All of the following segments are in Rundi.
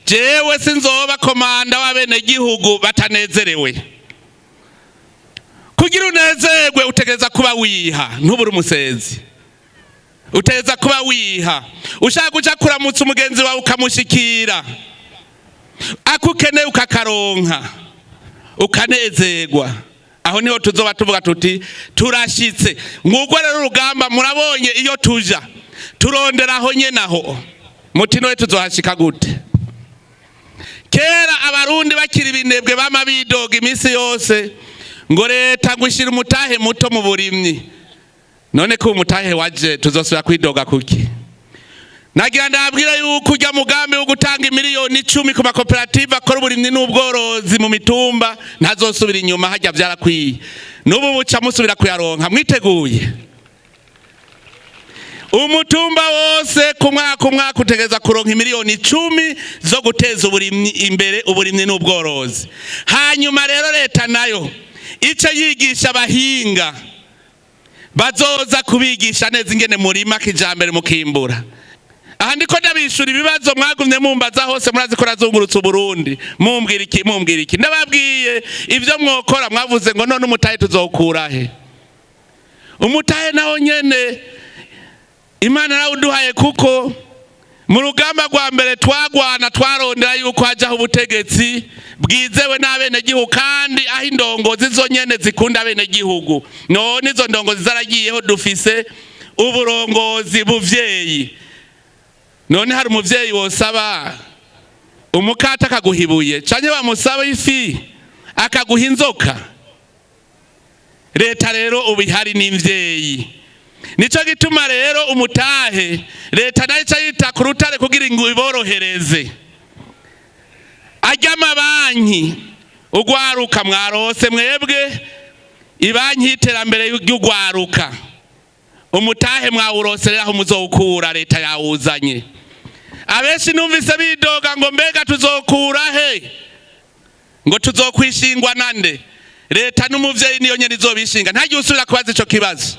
jewe sinzoba komanda w'abenegihugu batanezerewe. Kugira unezerwe utegeza kuba wiha, ntubura umusezi. Utegeza kuba wiha, ushaka guca kuramutsa umugenzi wawe ukamushikira, akukeneye ukakaronka, ukanezerwa. Aho niho tuzoba tuvuga tuti turashitse. Ngubwo rero urugamba murabonye iyo tuja turondera aho nyenaho muti noye tuzohashika gute. Kera abarundi bakiri binebwe bama bidoga iminsi yose ngo leta ngushira umutahe muto mu burimyi. None ko umutahe waje tuzosubira kwidoga kuki? Nagira ndabwira yuko ujya mugambi wo gutanga miliyoni 10 ku makoperative akora uburimyi n'ubworozi mu mitumba ntazosubira inyuma, hajya byarakwiye. Nubu buca musubira kuyaronka, mwiteguye. Umutumba wose ku mwaka utegeza kuronka miliyoni 10 zo guteza uburimyi imbere, uburimyi n'ubworozi. Hanyuma rero leta nayo ico yigisha abahinga bazoza kubigisha neza ingene murima kijambere mukimbura. Aha ndiko ndabishura ibibazo mwagumye mumbaza hose, murazi ko razungurutse Burundi. Mumbwira iki ndababwiye ivyo mwokora, mwavuze ngo none umutahe tuzokura he? Umutahe nawo nyene Imana rawuduhaye, kuko mu rugamba rwa mbere twagwana twarondera yuko hajaho ubutegetsi bwizewe n'abenegihugu, kandi aho indongozi zo nyene zikunda abenegihugu. None izo ndongozi zaragiyeho, dufise uburongozi buvyeyi. None hari umuvyeyi wosaba umukata akaguhibuye, canke bamusaba ifi akaguha inzoka? Leta rero ubihari n'imvyeyi. Nico gituma rero umutahe leta nayo yita ku rutare kugira ngo iborohereze. Ajya amabanki ugwaruka mwarose mwebwe, ibanki y'iterambere y'ugwaruka, umutahe mwawuroserera aho muzokura, leta yawuzanye. Abenshi numvise bidoga ngo mbega tuzokura he, ngo tuzokwishingwa nande? Leta n'umuvyeyi niyo nyene izobishinga, ntagiye usubira kubaza ico kibazo.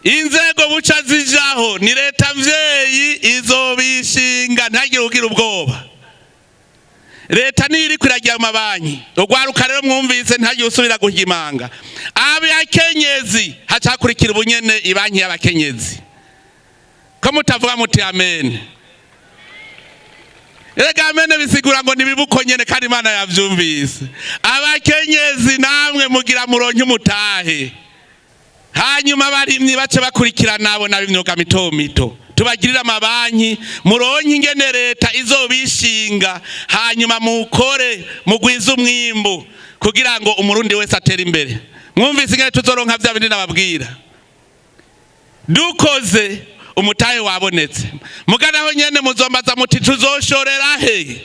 Inzego buca zijaho ni leta mvyeyi izobishinga, ntagiye ugira ubwoba. Leta niri kwiragira amabanki, ugwaruka rero mwumvise ntagiye usubira guhimanga. Abakenyezi hacakurikira ubunyene ibanki y'abakenyezi. Ko mutavuga muti amen? Erega amen bisigura ngo nibibuko nyene, kandi Imana yavyumvise. Abakenyezi namwe mugira muronke umutahe, hanyuma barimyi bace bakurikirana abo n'abimyuga mito mito. Tubagirira amabanki muronke ingene leta izobishinga, hanyuma mukore mugwiza umwimbu kugira ngo umurundi wese atera imbere. Mwumvise ingene tuzoronka vya bindi nababwira. Dukoze umutahe wabonetse, muganaho nyene muzombaza muti tuzoshorera he?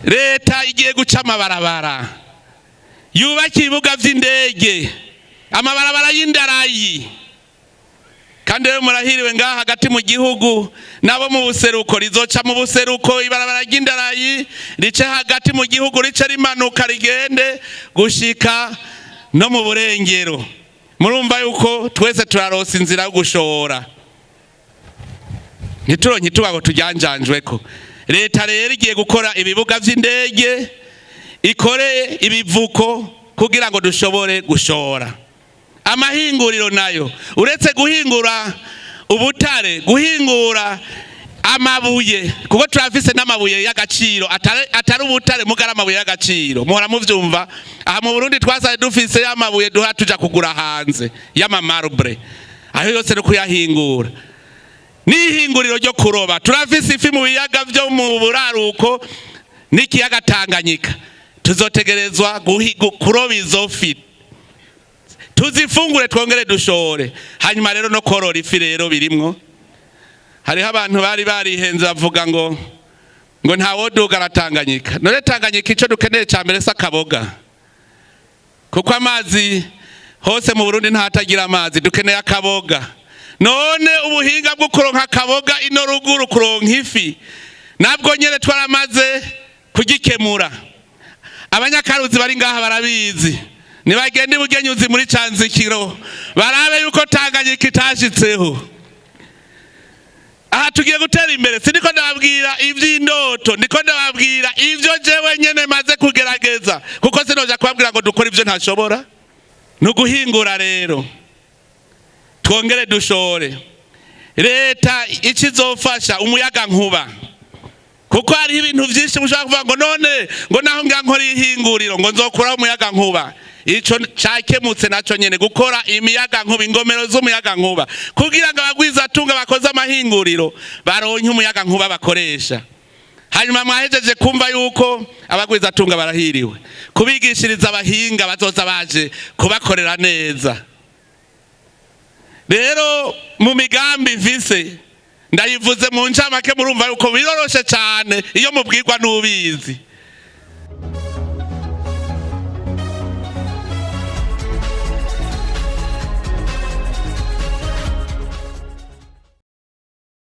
Leta igiye guca amabarabara, yubaka ibibuga vy'indege, amabarabara y'indarayi. Kandi rero murahiriwe ngaha hagati mu gihugu, nabo mu buseruko rizoca mu buseruko ibarabara ry'indarayi rice hagati mu gihugu, rice rimanuka rigende gushika no mu burengero. Murumva yuko twese turarosa inzira yo gushora, ntituronke tubago tujyanjanjweko. Leta rero igiye gukora ibibuga vy'indege, ikore ibivuko kugira ngo dushobore gushora. Amahinguriro nayo uretse guhingura ubutare, guhingura amabuye, kuko turafise n'amabuye y'agaciro atari ubutare mugara amabuye y'agaciro. Muhora muvyumva aha mu Burundi twasaye dufise y'amabuye duha tuja kugura hanze y'amamarbre, aho yose no kuyahingura. N'ihinguriro ryo kuroba, turafise ifi mu biyaga vyo mu buraruko n'ikiyaga Tanganyika. Tuzotegerezwa kuroba izo fi tuzifungure twongere dushore. Hanyuma rero no korora ifi rero birimwo. Hariho abantu bari barihenze bavuga ngo ntawoduga Tanganyika. None Tanganyika ico dukeneye cyambere sa kaboga, kuko amazi hose mu Burundi ntatagira amazi, dukeneye akaboga. None ubuhinga bwo kuronka akaboga ino ruguru kuronka ifi nabwo nyene twaramaze kugikemura. Abanyakaruzi bari ngaha barabizi, nibagende bugenyuzi muri Canzikiro barabe yuko Tanganyika itashitseho. Aha tugiye gutera imbere. Sindiko ndababwira ivy'indoto, ndiko ndababwira ivyo jewe nyene maze kugerageza, kuko sinoja kubabwira ngo dukora ivyo ntashobora. Nuguhingura rero, twongere dushore. Leta ikizofasha umuyaga nkuba, kuko hari ibintu vyinshi mushaka kuvuga ngo none ngo naho nkora ihinguriro ngo nzokura umuyaga nkuba. Ico cakemutse naco nyene, gukora imiyaga nkuba, ingomero z'umuyaga nkuba, kugira ngo abagwiza tunga bakoze amahinguriro baronke umuyaga nkuba bakoresha. Hanyuma mwahejeje kumva yuko abagwiza tunga barahiriwe, kubigishiriza abahinga bazoza baje kubakorera neza. Rero mu migambi mfise ndayivuze mu ncamake, murumva yuko biroroshe cyane iyo mubwirwa n'ubizi.